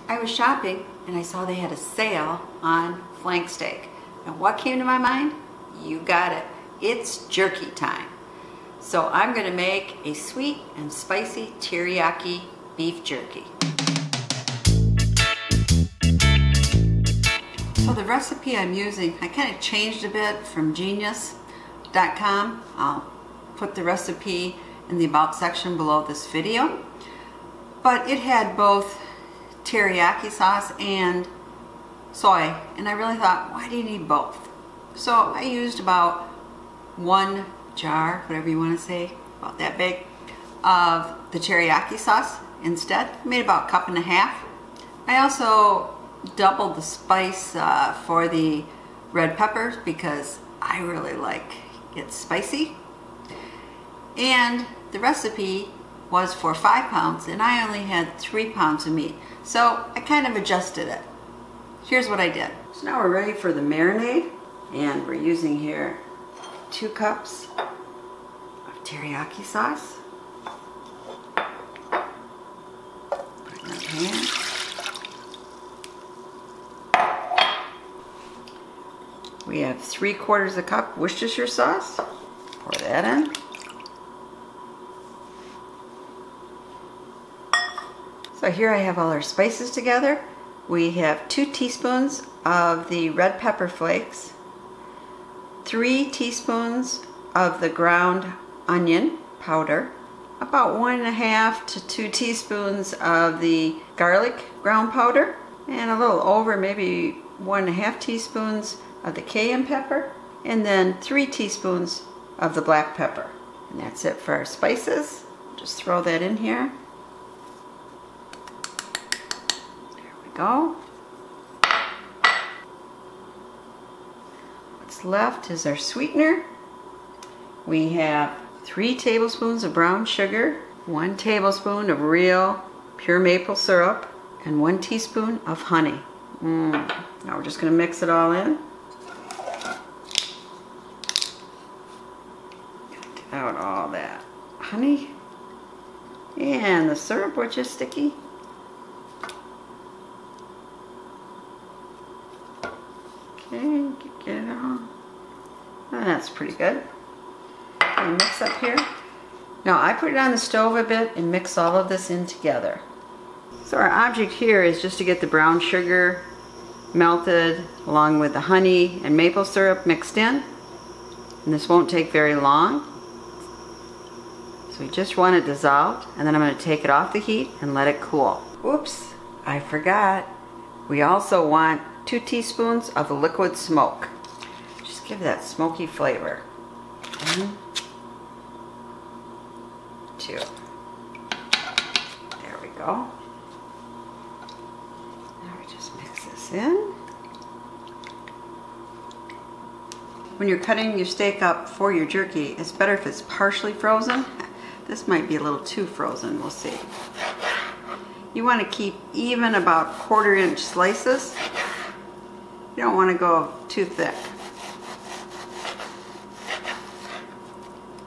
I was shopping and I saw they had a sale on flank steak. And what came to my mind? You got it. It's jerky time. So I'm going to make a sweet and spicy teriyaki beef jerky. So the recipe I'm using, I kind of changed a bit from genius.com. I'll put the recipe in the about section below this video. But it had both teriyaki sauce and soy, and I really thought, why do you need both? So I used about 1 jar, whatever you want to say, about that big, of the teriyaki sauce instead. I made about 1.5 cups. I also doubled the spice for the red peppers because I really like it spicy. And the recipe was for 5 pounds and I only had 3 pounds of meat. So I kind of adjusted it. Here's what I did. So now we're ready for the marinade, and we're using here 2 cups of teriyaki sauce. Put it in the pan. We have 3/4 cup Worcestershire sauce. Pour that in. So here I have all our spices together. We have 2 teaspoons of the red pepper flakes, 3 teaspoons of the ground onion powder, about 1.5 to 2 teaspoons of the garlic ground powder, and a little over, maybe 1.5 teaspoons of the cayenne pepper, and then 3 teaspoons of the black pepper. And that's it for our spices. Just throw that in here. Go. What's left is our sweetener. We have 3 tablespoons of brown sugar, 1 tablespoon of real pure maple syrup, and 1 teaspoon of honey. Now we're just going to mix it all in. Get out all that honey and the syrup, which is sticky. Okay, get it all. That's pretty good. Okay, mix up here. Now I put it on the stove a bit and mix all of this in together. So our object here is just to get the brown sugar melted along with the honey and maple syrup mixed in. And this won't take very long. So we just want it dissolved, and then I'm going to take it off the heat and let it cool. Oops, I forgot. We also want 2 teaspoons of liquid smoke. Just give that smoky flavor. 1, 2. There we go. Now we just mix this in. When you're cutting your steak up for your jerky, it's better if it's partially frozen. This might be a little too frozen, we'll see. You want to keep even about 1/4 inch slices. You don't want to go too thick.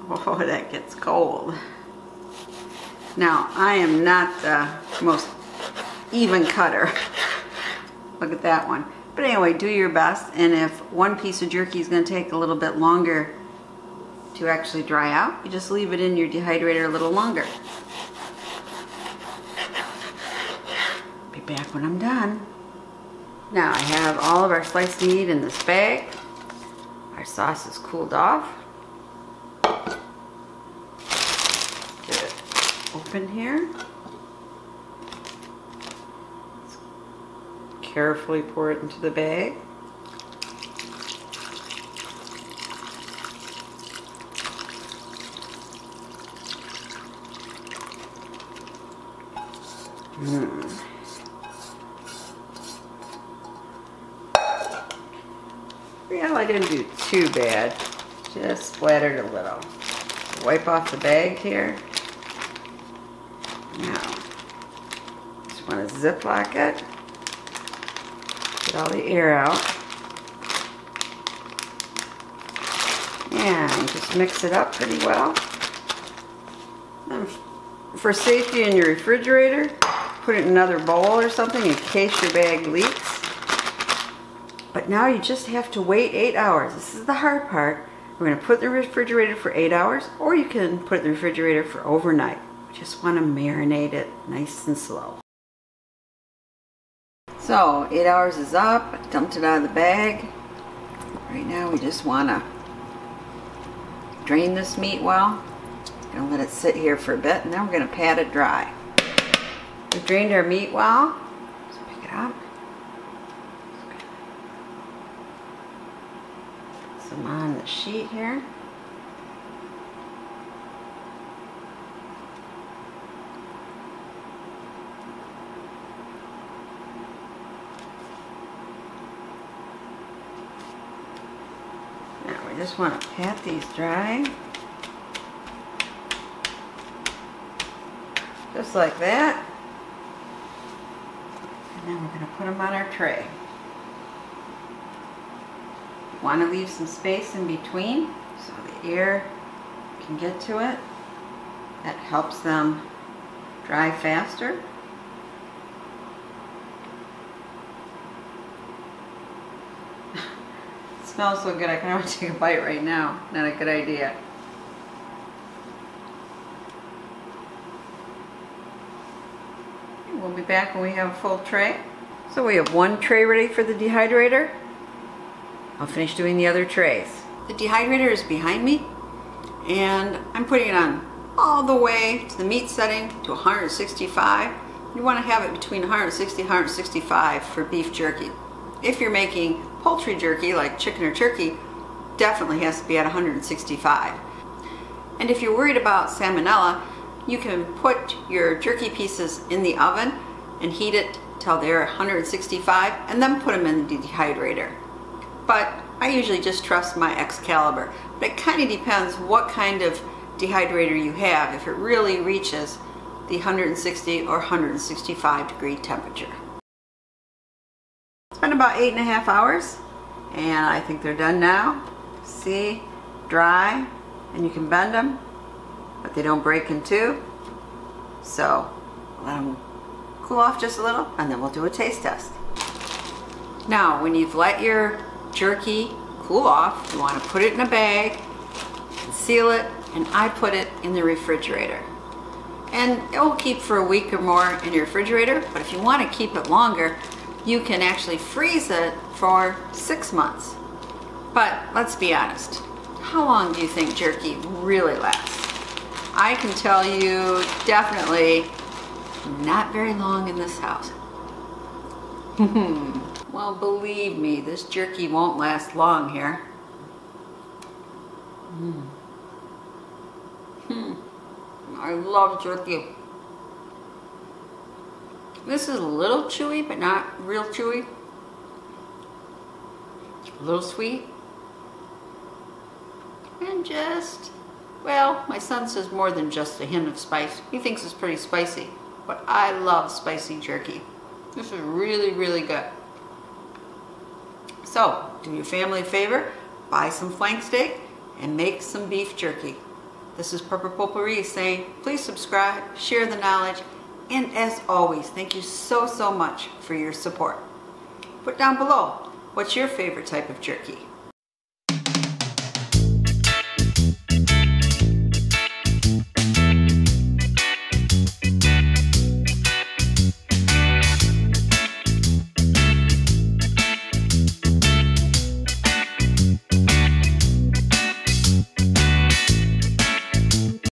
Oh, that gets cold. Now, I am not the most even cutter. Look at that one. But anyway, do your best, and if one piece of jerky is going to take a little bit longer to actually dry out, you just leave it in your dehydrator a little longer. Be back when I'm done. Now I have all of our sliced meat in this bag. Our sauce is cooled off. Get it open here. Carefully pour it into the bag. Well, I didn't do too bad. Just splattered a little. Wipe off the bag here. Now, just want to Ziploc it. Get all the air out. And just mix it up pretty well. And for safety in your refrigerator, put it in another bowl or something in case your bag leaks. But now you just have to wait 8 hours. This is the hard part. We're going to put it in the refrigerator for 8 hours, or you can put it in the refrigerator for overnight. You just want to marinate it nice and slow. So 8 hours is up. I dumped it out of the bag. Right now we just want to drain this meat well. Gonna let it sit here for a bit, and then we're gonna pat it dry. We've drained our meat well. Let's pick it up. Some on the sheet here. Now we just want to pat these dry. Just like that. And then we're going to put them on our tray. You want to leave some space in between so the air can get to it. That helps them dry faster. It smells so good I kind of want to take a bite right now. Not a good idea. We'll be back when we have a full tray. So we have one tray ready for the dehydrator. I'll finish doing the other trays. The dehydrator is behind me, and I'm putting it on all the way to the meat setting to 165. You want to have it between 160 and 165 for beef jerky. If you're making poultry jerky like chicken or turkey, definitely has to be at 165. And if you're worried about salmonella, you can put your jerky pieces in the oven and heat it till they're 165 and then put them in the dehydrator. But I usually just trust my Excalibur. But it kind of depends what kind of dehydrator you have, if it really reaches the 160 or 165 degree temperature. It's been about 8.5 hours and I think they're done now. See, dry, and you can bend them, but they don't break in two. So let them cool off just a little and then we'll do a taste test. Now when you've let your jerky cool off, you want to put it in a bag and seal it, and I put it in the refrigerator. And it will keep for a week or more in your refrigerator, but if you want to keep it longer, you can actually freeze it for 6 months. But let's be honest, how long do you think jerky really lasts? I can tell you definitely not very long in this house. Well, believe me, this jerky won't last long here. I love jerky. This is a little chewy, but not real chewy. A little sweet. And just, well, my son says more than just a hint of spice. He thinks it's pretty spicy, but I love spicy jerky. This is really, really good. So, do your family a favor, buy some flank steak and make some beef jerky. This is Potpourri saying, please subscribe, share the knowledge, and as always, thank you so, so much for your support. Put down below, what's your favorite type of jerky?